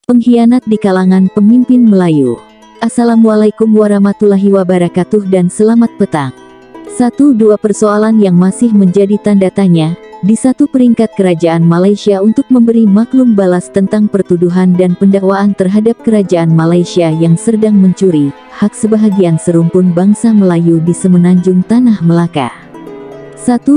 Pengkhianat di kalangan pemimpin Melayu. Assalamualaikum warahmatullahi wabarakatuh dan selamat petang. Dua persoalan yang masih menjadi tanda tanya di satu peringkat kerajaan Malaysia untuk memberi maklum balas tentang pertuduhan dan pendakwaan terhadap kerajaan Malaysia yang sedang mencuri hak sebahagian serumpun bangsa Melayu di semenanjung Tanah Melaka.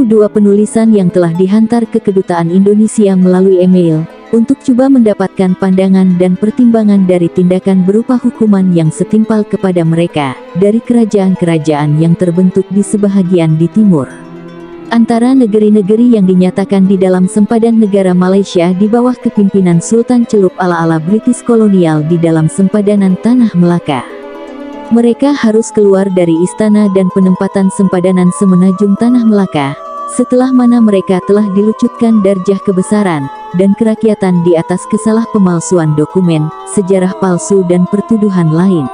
Dua penulisan yang telah dihantar ke Kedutaan Indonesia melalui email untuk coba mendapatkan pandangan dan pertimbangan dari tindakan berupa hukuman yang setimpal kepada mereka dari kerajaan-kerajaan yang terbentuk di sebahagian di timur. Antara negeri-negeri yang dinyatakan di dalam sempadan negara Malaysia di bawah kepimpinan Sultan Celup ala-ala British kolonial di dalam sempadanan Tanah Melaka. Mereka harus keluar dari istana dan penempatan sempadanan semenanjung Tanah Melaka, setelah mana mereka telah dilucutkan darjah kebesaran dan kerakyatan di atas kesalah pemalsuan dokumen, sejarah palsu dan pertuduhan lain.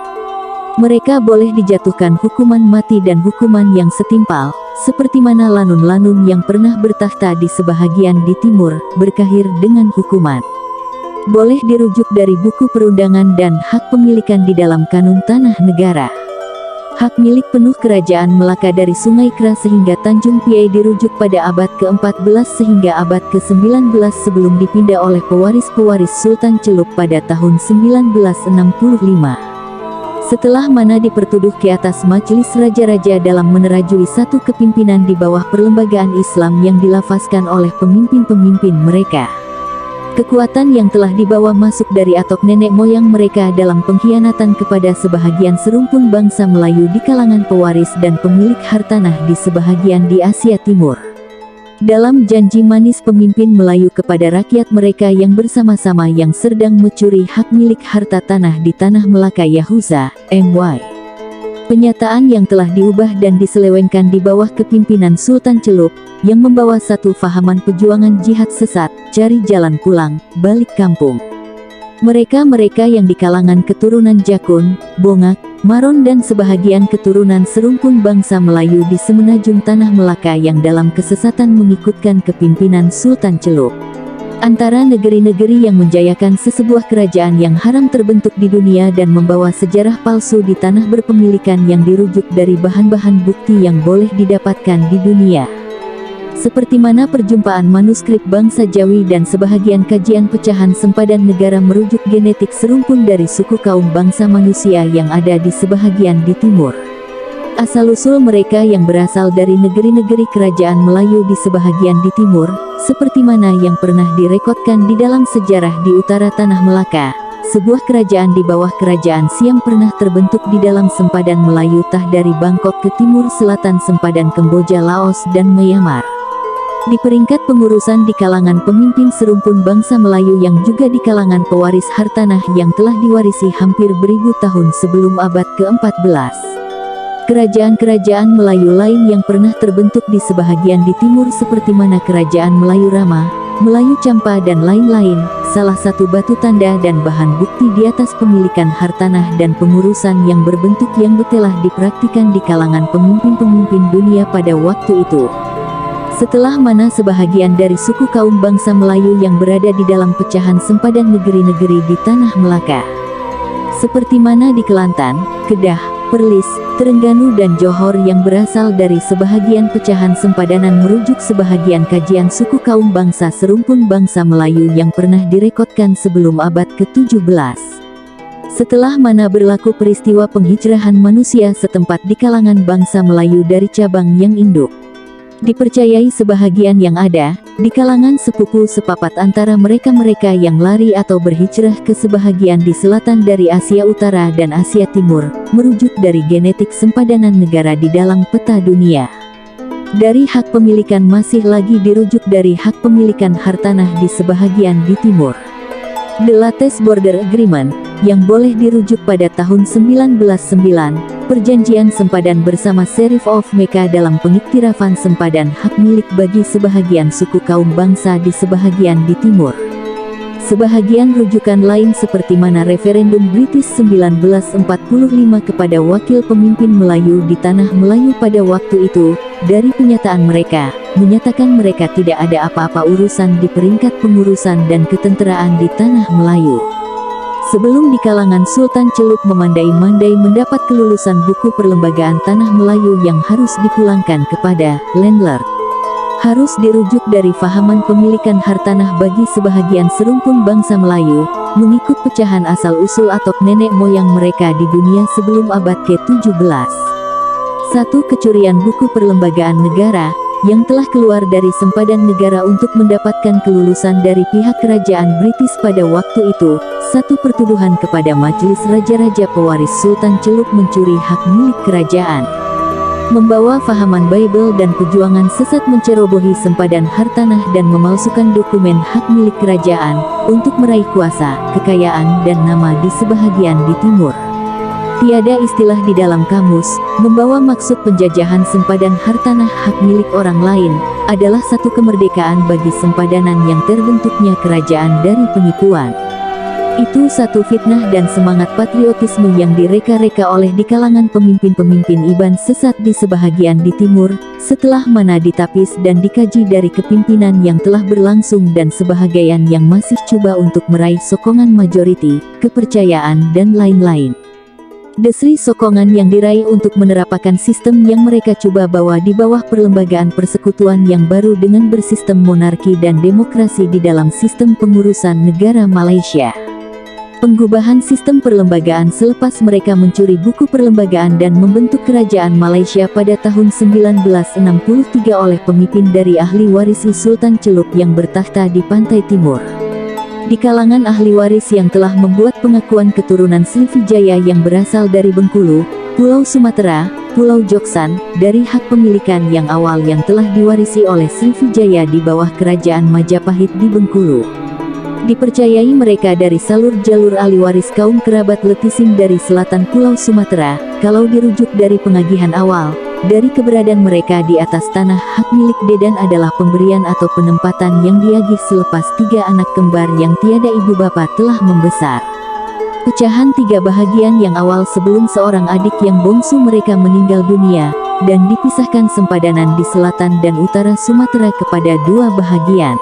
Mereka boleh dijatuhkan hukuman mati dan hukuman yang setimpal, seperti mana lanun-lanun yang pernah bertakhta di sebahagian di timur, berkahir dengan hukuman. Boleh dirujuk dari buku perundangan dan hak pemilikan di dalam kanun tanah negara. Hak milik penuh kerajaan Melaka dari Sungai Kra sehingga Tanjung Piai dirujuk pada abad ke-14 sehingga abad ke-19 sebelum dipindah oleh pewaris-pewaris Sultan Celup pada tahun 1965. Setelah mana dipertuduh ke atas majelis raja-raja dalam menerajui satu kepimpinan di bawah perlembagaan Islam yang dilafazkan oleh pemimpin-pemimpin mereka. Kekuatan yang telah dibawa masuk dari atok nenek moyang mereka dalam pengkhianatan kepada sebahagian serumpun bangsa Melayu di kalangan pewaris dan pemilik hartanah di sebahagian di Asia Timur. Dalam janji manis pemimpin Melayu kepada rakyat mereka yang bersama-sama yang sedang mencuri hak milik harta tanah di Tanah Melaka Yahuza, MY. Penyataan yang telah diubah dan diselewengkan di bawah kepimpinan Sultan Celup, yang membawa satu fahaman perjuangan jihad sesat, cari jalan pulang, balik kampung. Mereka-mereka yang di kalangan keturunan Jakun, Bongak, Maron dan sebahagian keturunan serumpun bangsa Melayu di semenanjung Tanah Melaka yang dalam kesesatan mengikutkan kepimpinan Sultan Celup. Antara negeri-negeri yang menjayakan sesebuah kerajaan yang haram terbentuk di dunia dan membawa sejarah palsu di tanah berpemilikan yang dirujuk dari bahan-bahan bukti yang boleh didapatkan di dunia. Seperti mana perjumpaan manuskrip bangsa Jawi dan sebahagian kajian pecahan sempadan negara merujuk genetik serumpun dari suku kaum bangsa manusia yang ada di sebahagian di timur. Asal-usul mereka yang berasal dari negeri-negeri kerajaan Melayu di sebahagian di timur, seperti mana yang pernah direkodkan di dalam sejarah di utara Tanah Melaka, sebuah kerajaan di bawah kerajaan Siam pernah terbentuk di dalam sempadan Melayu Tah dari Bangkok ke timur selatan sempadan Kamboja, Laos dan Myanmar. Di peringkat pengurusan di kalangan pemimpin serumpun bangsa Melayu yang juga di kalangan pewaris hartanah yang telah diwarisi hampir beribu tahun sebelum abad ke-14. Kerajaan-kerajaan Melayu lain yang pernah terbentuk di sebahagian di timur seperti mana kerajaan Melayu Rama, Melayu Campa dan lain-lain, salah satu batu tanda dan bahan bukti di atas pemilikan hartanah dan pengurusan yang berbentuk yang telah dipraktikan di kalangan pemimpin-pemimpin dunia pada waktu itu. Setelah mana sebahagian dari suku kaum bangsa Melayu yang berada di dalam pecahan sempadan negeri-negeri di Tanah Melaka, seperti mana di Kelantan, Kedah, Perlis, Terengganu dan Johor yang berasal dari sebahagian pecahan sempadanan merujuk sebahagian kajian suku kaum bangsa serumpun bangsa Melayu yang pernah direkodkan sebelum abad ke-17. Setelah mana berlaku peristiwa penghijrahan manusia setempat di kalangan bangsa Melayu dari cabang yang induk. Dipercayai sebahagian yang ada di kalangan sepupu sepapat antara mereka-mereka yang lari atau berhijrah ke sebahagian di selatan dari Asia Utara dan Asia Timur, merujuk dari genetik sempadanan negara di dalam peta dunia. Dari hak pemilikan masih lagi dirujuk dari hak pemilikan hartanah di sebahagian di timur. The Latest Border Agreement, yang boleh dirujuk pada tahun 1909, perjanjian sempadan bersama Sheriff of Mecca dalam pengiktirafan sempadan hak milik bagi sebahagian suku kaum bangsa di sebahagian di timur. Sebahagian rujukan lain seperti mana referendum British 1945 kepada wakil pemimpin Melayu di Tanah Melayu pada waktu itu, dari penyataan mereka, menyatakan mereka tidak ada apa-apa urusan di peringkat pengurusan dan ketenteraan di Tanah Melayu. Sebelum di kalangan Sultan Celup memandai-mandai mendapat kelulusan buku perlembagaan Tanah Melayu yang harus dipulangkan kepada landlord, harus dirujuk dari fahaman pemilikan hartanah bagi sebahagian serumpun bangsa Melayu, mengikut pecahan asal-usul atau nenek moyang mereka di dunia sebelum abad ke-17. 1. Kecurian buku perlembagaan negara yang telah keluar dari sempadan negara untuk mendapatkan kelulusan dari pihak kerajaan British pada waktu itu. 1. Pertuduhan kepada Majelis Raja-Raja Pewaris Sultan Celup mencuri hak milik kerajaan, membawa fahaman Bible dan perjuangan sesat mencerobohi sempadan hartanah dan memalsukan dokumen hak milik kerajaan untuk meraih kuasa, kekayaan dan nama di sebahagian di timur. Tiada istilah di dalam kamus, membawa maksud penjajahan sempadan hartanah hak milik orang lain, adalah satu kemerdekaan bagi sempadanan yang terbentuknya kerajaan dari penipuan. Itu satu fitnah dan semangat patriotisme yang direka-reka oleh di kalangan pemimpin-pemimpin Iban sesat di sebahagian di timur, setelah mana ditapis dan dikaji dari kepimpinan yang telah berlangsung dan sebahagian yang masih coba untuk meraih sokongan majoriti, kepercayaan dan lain-lain. Desri sokongan yang diraih untuk menerapkan sistem yang mereka coba bawa di bawah perlembagaan persekutuan yang baru dengan bersistem monarki dan demokrasi di dalam sistem pengurusan negara Malaysia. Penggubahan sistem perlembagaan selepas mereka mencuri buku perlembagaan dan membentuk kerajaan Malaysia pada tahun 1963 oleh pemimpin dari ahli warisi Sultan Celup yang bertakhta di pantai timur. Di kalangan ahli waris yang telah membuat pengakuan keturunan Srivijaya yang berasal dari Bengkulu, Pulau Sumatera, Pulau Joksan, dari hak pemilikan yang awal yang telah diwarisi oleh Srivijaya di bawah kerajaan Majapahit di Bengkulu. Dipercayai mereka dari jalur ahli waris kaum kerabat Letising dari selatan Pulau Sumatera, kalau dirujuk dari pengagihan awal, dari keberadaan mereka di atas tanah hak milik Dedan adalah pemberian atau penempatan yang diagih selepas 3 anak kembar yang tiada ibu bapa telah membesar. Pecahan 3 bahagian yang awal sebelum seorang adik yang bongsu mereka meninggal dunia, dan dipisahkan sempadanan di selatan dan utara Sumatera kepada 2 bahagian.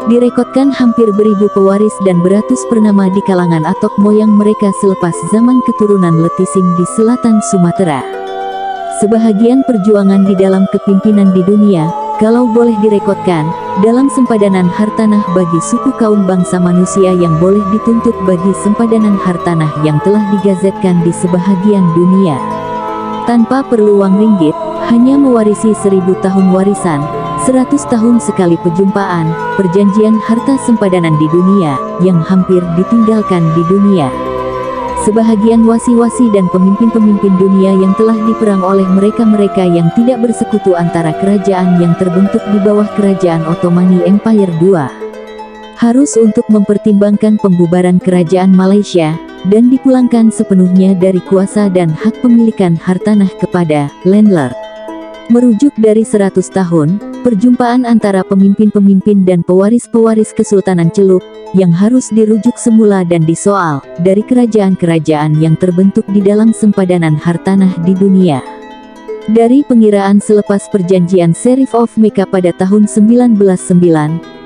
Direkodkan hampir beribu pewaris dan beratus pernama di kalangan atok moyang mereka selepas zaman keturunan Letising di selatan Sumatera. Sebahagian perjuangan di dalam kepimpinan di dunia, kalau boleh direkodkan, dalam sempadanan hartanah bagi suku kaum bangsa manusia yang boleh dituntut bagi sempadanan hartanah yang telah digazetkan di sebahagian dunia. Tanpa perlu uang ringgit, hanya mewarisi 1000 tahun warisan, 100 tahun sekali perjumpaan, perjanjian harta sempadanan di dunia, yang hampir ditinggalkan di dunia. Sebahagian wasi-wasi dan pemimpin-pemimpin dunia yang telah diperang oleh mereka-mereka yang tidak bersekutu antara kerajaan yang terbentuk di bawah kerajaan Ottomani Empire II. Harus untuk mempertimbangkan pembubaran kerajaan Malaysia, dan dipulangkan sepenuhnya dari kuasa dan hak pemilikan hartanah kepada landlord. Merujuk dari 100 tahun, perjumpaan antara pemimpin-pemimpin dan pewaris-pewaris Kesultanan Celup, yang harus dirujuk semula dan disoal, dari kerajaan-kerajaan yang terbentuk di dalam sempadanan hartanah di dunia. Dari pengiraan selepas perjanjian Sheriff of Mecca pada tahun 1909,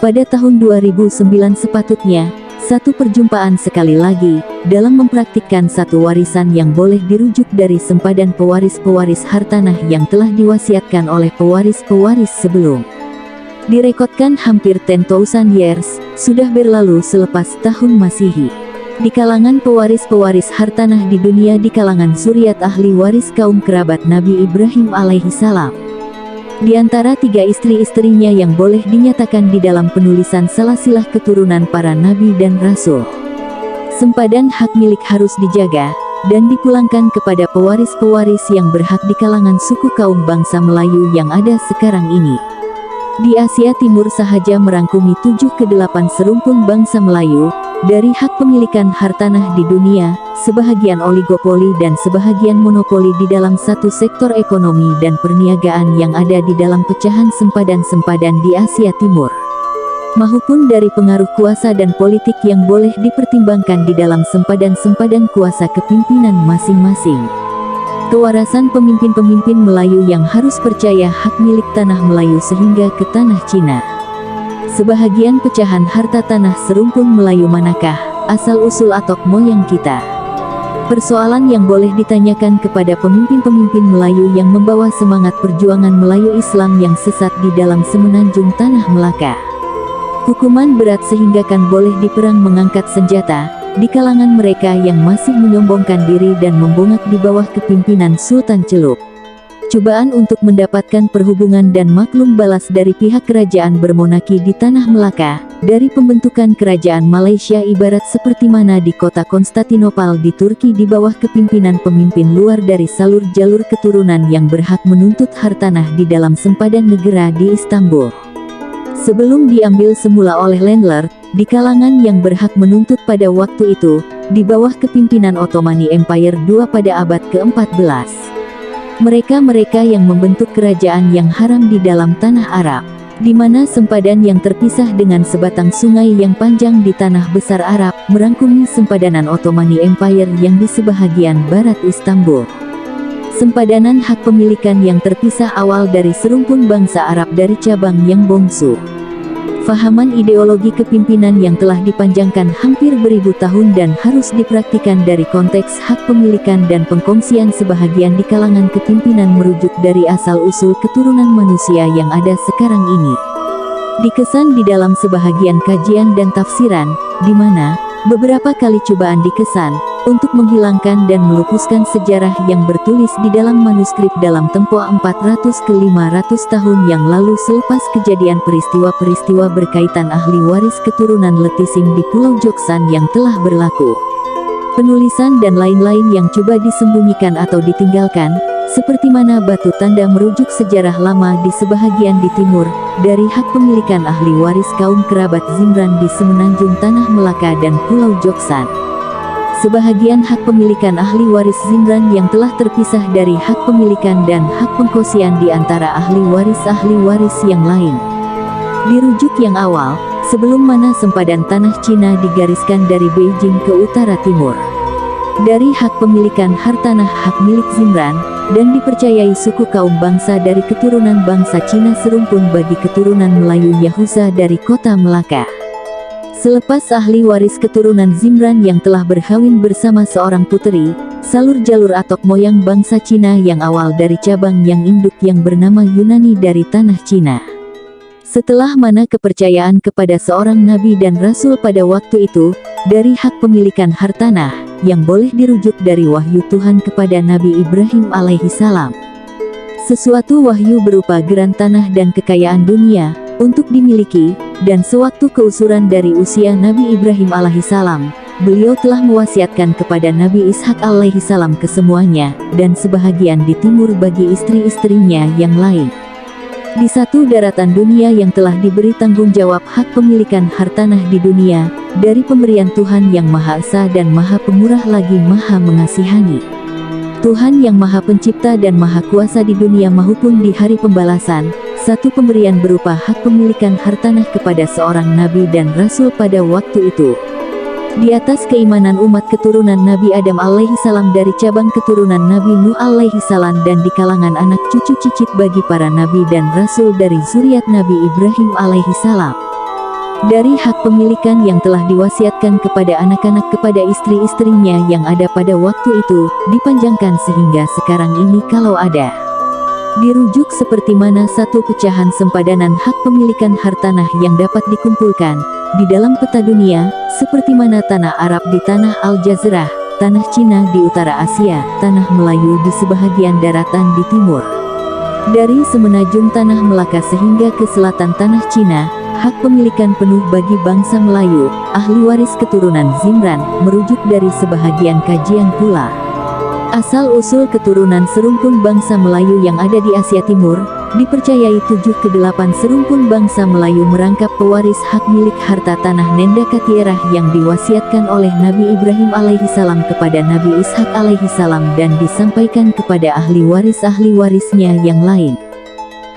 pada tahun 2009 sepatutnya, satu perjumpaan sekali lagi, dalam mempraktikkan satu warisan yang boleh dirujuk dari sempadan pewaris-pewaris hartanah yang telah diwasiatkan oleh pewaris-pewaris sebelum. Direkodkan hampir 10,000 years, sudah berlalu selepas tahun Masihi. Di kalangan pewaris-pewaris hartanah di dunia di kalangan zuriat ahli waris kaum kerabat Nabi Ibrahim alaihi salam. Di antara 3 istri-istrinya yang boleh dinyatakan di dalam penulisan salasilah keturunan para nabi dan rasul. Sempadan hak milik harus dijaga, dan dipulangkan kepada pewaris-pewaris yang berhak di kalangan suku kaum bangsa Melayu yang ada sekarang ini. Di Asia Timur sahaja merangkumi 7 ke 8 serumpun bangsa Melayu, dari hak pemilikan hartanah di dunia, sebahagian oligopoli dan sebahagian monopoli di dalam satu sektor ekonomi dan perniagaan yang ada di dalam pecahan sempadan-sempadan di Asia Timur. Maupun dari pengaruh kuasa dan politik yang boleh dipertimbangkan di dalam sempadan-sempadan kuasa kepimpinan masing-masing. Kewarasan pemimpin-pemimpin Melayu yang harus percaya hak milik tanah Melayu sehingga ke tanah Cina. Sebahagian pecahan harta tanah serumpun Melayu manakah, asal-usul atau moyang kita. Persoalan yang boleh ditanyakan kepada pemimpin-pemimpin Melayu yang membawa semangat perjuangan Melayu Islam yang sesat di dalam semenanjung Tanah Melaka. Hukuman berat sehingga kan boleh diperang mengangkat senjata, di kalangan mereka yang masih menyombongkan diri dan membongkak di bawah kepimpinan Sultan Celup. Cobaan untuk mendapatkan perhubungan dan maklum balas dari pihak kerajaan bermonarki di Tanah Melaka, dari pembentukan kerajaan Malaysia ibarat seperti mana di kota Konstantinopel di Turki di bawah kepimpinan pemimpin luar dari salur jalur keturunan yang berhak menuntut hartanah di dalam sempadan negara di Istanbul. Sebelum diambil semula oleh landlord, di kalangan yang berhak menuntut pada waktu itu, di bawah kepimpinan Ottoman Empire II pada abad ke-14. Mereka-mereka yang membentuk kerajaan yang haram di dalam tanah Arab, di mana sempadan yang terpisah dengan sebatang sungai yang panjang di tanah besar Arab, merangkumi sempadanan Ottoman Empire yang di sebahagian barat Istanbul. Sempadanan hak pemilikan yang terpisah awal dari serumpun bangsa Arab dari cabang yang bongsu. Fahaman ideologi kepimpinan yang telah dipanjangkan hampir beribu tahun dan harus dipraktikan dari konteks hak pemilikan dan pengkongsian sebahagian di kalangan kepimpinan merujuk dari asal-usul keturunan manusia yang ada sekarang ini. Dikesan di dalam sebahagian kajian dan tafsiran, di mana beberapa kali cobaan dikesan untuk menghilangkan dan melupuskan sejarah yang bertulis di dalam manuskrip dalam tempo 400 ke 500 tahun yang lalu selepas kejadian peristiwa-peristiwa berkaitan ahli waris keturunan Letising di Pulau Joksan yang telah berlaku. Penulisan dan lain-lain yang coba disembunyikan atau ditinggalkan, seperti mana batu tanda merujuk sejarah lama di sebahagian di timur, dari hak pemilikan ahli waris kaum kerabat Zimran di semenanjung Tanah Melaka dan Pulau Joksan. Sebahagian hak pemilikan ahli waris Zimran yang telah terpisah dari hak pemilikan dan hak pengkosian di antara ahli waris yang lain. Dirujuk yang awal, sebelum mana sempadan tanah Cina digariskan dari Beijing ke utara timur. Dari hak pemilikan hartanah hak milik Zimran, dan dipercayai suku kaum bangsa dari keturunan bangsa Cina serumpun bagi keturunan Melayu Yahuza dari kota Melaka. Selepas ahli waris keturunan Zimran yang telah berkawin bersama seorang puteri, salur jalur atok moyang bangsa Cina yang awal dari cabang yang induk yang bernama Yunani dari tanah Cina. Setelah mana kepercayaan kepada seorang nabi dan rasul pada waktu itu, dari hak pemilikan hartanah, yang boleh dirujuk dari wahyu Tuhan kepada Nabi Ibrahim alaihi salam. Sesuatu wahyu berupa geran tanah dan kekayaan dunia, untuk dimiliki, dan sewaktu keusuran dari usia Nabi Ibrahim alaihi salam, beliau telah mewasiatkan kepada Nabi Ishak alaihi salam kesemuanya, dan sebahagian di timur bagi istri-istrinya yang lain. Di satu daratan dunia yang telah diberi tanggung jawab hak pemilikan hartanah di dunia, dari pemberian Tuhan yang Maha Esa dan Maha Pemurah lagi Maha Mengasihani. Tuhan yang Maha Pencipta dan Maha Kuasa di dunia maupun di hari pembalasan, satu pemberian berupa hak pemilikan hartanah kepada seorang nabi dan rasul pada waktu itu. Di atas keimanan umat keturunan Nabi Adam alaihi salam dari cabang keturunan Nabi Nuh alaihi salam dan di kalangan anak cucu cicit bagi para nabi dan rasul dari zuriat Nabi Ibrahim alaihi salam. Dari hak pemilikan yang telah diwasiatkan kepada anak-anak kepada istri-istrinya yang ada pada waktu itu, dipanjangkan sehingga sekarang ini kalau ada. Dirujuk seperti mana satu pecahan sempadanan hak pemilikan hartanah yang dapat dikumpulkan di dalam peta dunia, seperti mana tanah Arab di tanah Al-Jazirah, tanah Cina di utara Asia, tanah Melayu di sebahagian daratan di timur. Dari semenanjung Tanah Melaka sehingga ke selatan tanah Cina, hak pemilikan penuh bagi bangsa Melayu, ahli waris keturunan Zimran, merujuk dari sebahagian kajian pula. Asal-usul keturunan serumpun bangsa Melayu yang ada di Asia Timur, dipercayai 7 ke 8 serumpun bangsa Melayu merangkap pewaris hak milik harta tanah Nenda Katierah yang diwasiatkan oleh Nabi Ibrahim alaihi salam kepada Nabi Ishak alaihi salam dan disampaikan kepada ahli warisnya yang lain.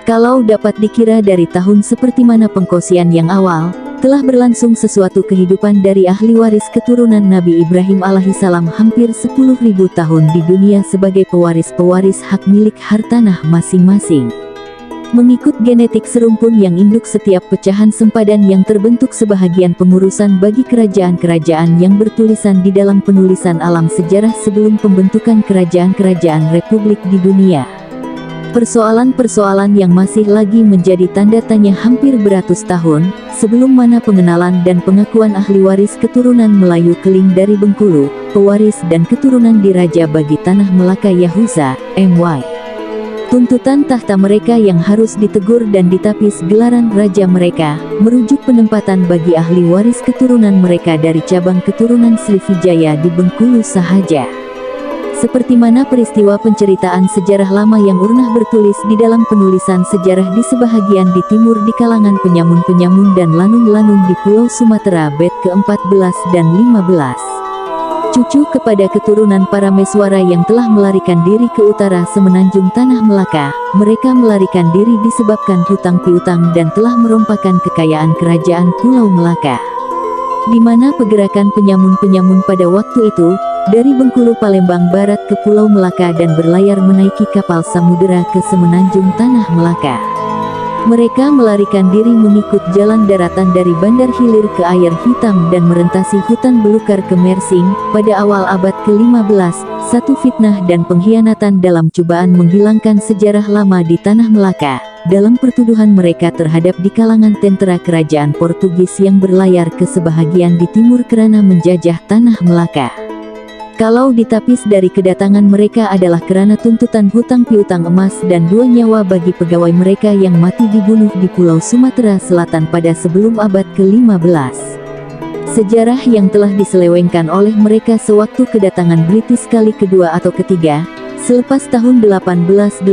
Kalau dapat dikira dari tahun seperti mana pengkosian yang awal, telah berlangsung sesuatu kehidupan dari ahli waris keturunan Nabi Ibrahim alaihissalam hampir 10.000 tahun di dunia sebagai pewaris-pewaris hak milik hartanah masing-masing. Mengikut genetik serumpun yang induk, setiap pecahan sempadan yang terbentuk sebahagian pengurusan bagi kerajaan-kerajaan yang bertulisan di dalam penulisan alam sejarah sebelum pembentukan kerajaan-kerajaan republik di dunia. Persoalan-persoalan yang masih lagi menjadi tanda tanya hampir beratus tahun, sebelum mana pengenalan dan pengakuan ahli waris keturunan Melayu Keling dari Bengkulu, pewaris dan keturunan diraja bagi tanah Melaka Yahuza, MY. Tuntutan tahta mereka yang harus ditegur dan ditapis gelaran raja mereka, merujuk penempatan bagi ahli waris keturunan mereka dari cabang keturunan Srivijaya di Bengkulu sahaja. Seperti mana peristiwa penceritaan sejarah lama yang urnah bertulis di dalam penulisan sejarah di sebahagian di timur di kalangan penyamun-penyamun dan lanun-lanun di Pulau Sumatera bait ke-14 dan 15. Cucu kepada keturunan para Meswara yang telah melarikan diri ke utara semenanjung tanah Melaka, mereka melarikan diri disebabkan hutang piutang dan telah merompakkan kekayaan kerajaan Pulau Melaka. Di mana pergerakan penyamun-penyamun pada waktu itu, dari Bengkulu Palembang Barat ke Pulau Melaka dan berlayar menaiki kapal samudera ke semenanjung tanah Melaka. Mereka melarikan diri mengikut jalan daratan dari Bandar Hilir ke Air Hitam dan merentasi hutan belukar ke Mersing. Pada awal abad ke-15, satu fitnah dan pengkhianatan dalam cobaan menghilangkan sejarah lama di tanah Melaka, dalam pertuduhan mereka terhadap di kalangan tentera kerajaan Portugis yang berlayar ke sebahagian di timur kerana menjajah tanah Melaka. Kalau ditapis dari kedatangan mereka adalah kerana tuntutan hutang piutang emas dan 2 nyawa bagi pegawai mereka yang mati dibunuh di Pulau Sumatera Selatan pada sebelum abad ke-15. Sejarah yang telah diselewengkan oleh mereka sewaktu kedatangan British kali kedua atau ketiga, selepas tahun 1886,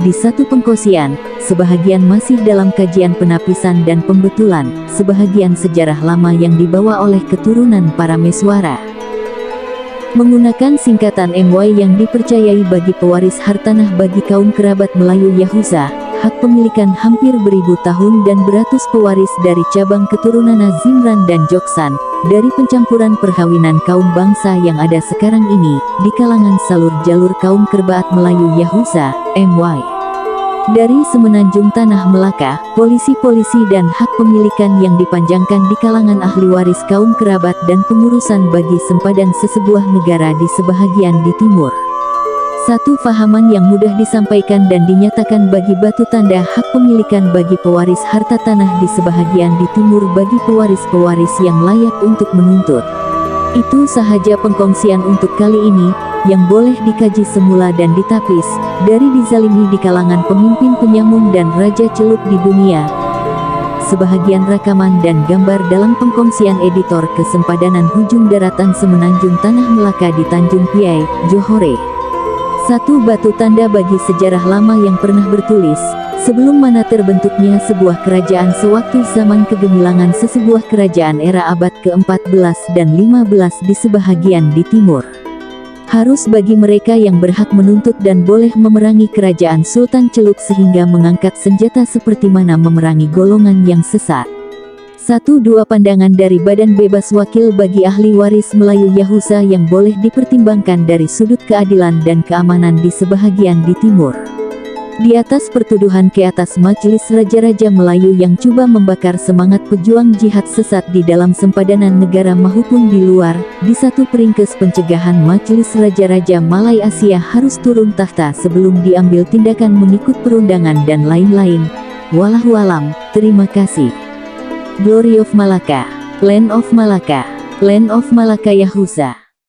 di satu pengkosian, sebahagian masih dalam kajian penapisan dan pembetulan, sebahagian sejarah lama yang dibawa oleh keturunan para Meswara. Menggunakan singkatan MY yang dipercayai bagi pewaris hartanah bagi kaum kerabat Melayu Yahuza, hak pemilikan hampir beribu tahun dan beratus pewaris dari cabang keturunan Zimran dan Joksan, dari pencampuran perkawinan kaum bangsa yang ada sekarang ini, di kalangan salur jalur kaum kerbaat Melayu Yahuza, MY. Dari semenanjung tanah Melaka, polisi-polisi dan hak pemilikan yang dipanjangkan di kalangan ahli waris kaum kerabat dan pengurusan bagi sempadan sesebuah negara di sebahagian di timur. Satu fahaman yang mudah disampaikan dan dinyatakan bagi batu tanda hak pemilikan bagi pewaris harta tanah di sebahagian di timur bagi pewaris-pewaris yang layak untuk menuntut. Itu sahaja pengkongsian untuk kali ini, yang boleh dikaji semula dan ditapis, dari dizalimi di kalangan pemimpin penyamun dan raja celup di dunia. Sebahagian rakaman dan gambar dalam pengkongsian editor Kesempadanan Hujung Daratan Semenanjung Tanah Melaka di Tanjung Piai, Johore. Satu batu tanda bagi sejarah lama yang pernah bertulis, sebelum mana terbentuknya sebuah kerajaan sewaktu zaman kegemilangan sesebuah kerajaan era abad ke-14 dan 15 di sebahagian di timur. Harus bagi mereka yang berhak menuntut dan boleh memerangi kerajaan Sultan Celup sehingga mengangkat senjata seperti mana memerangi golongan yang sesat. 1-2 pandangan dari Badan Bebas Wakil bagi ahli waris Melayu Yahuza yang boleh dipertimbangkan dari sudut keadilan dan keamanan di sebahagian di timur. Di atas pertuduhan ke atas Majelis Raja-Raja Melayu yang coba membakar semangat pejuang jihad sesat di dalam sempadanan negara maupun di luar, di satu peringkes pencegahan Majelis Raja-Raja Malay Asia harus turun tahta sebelum diambil tindakan mengikut perundangan dan lain-lain. Wallahualam, terima kasih. Glory of Malaka, Land of Malaka, Land of Malaka Yahuza.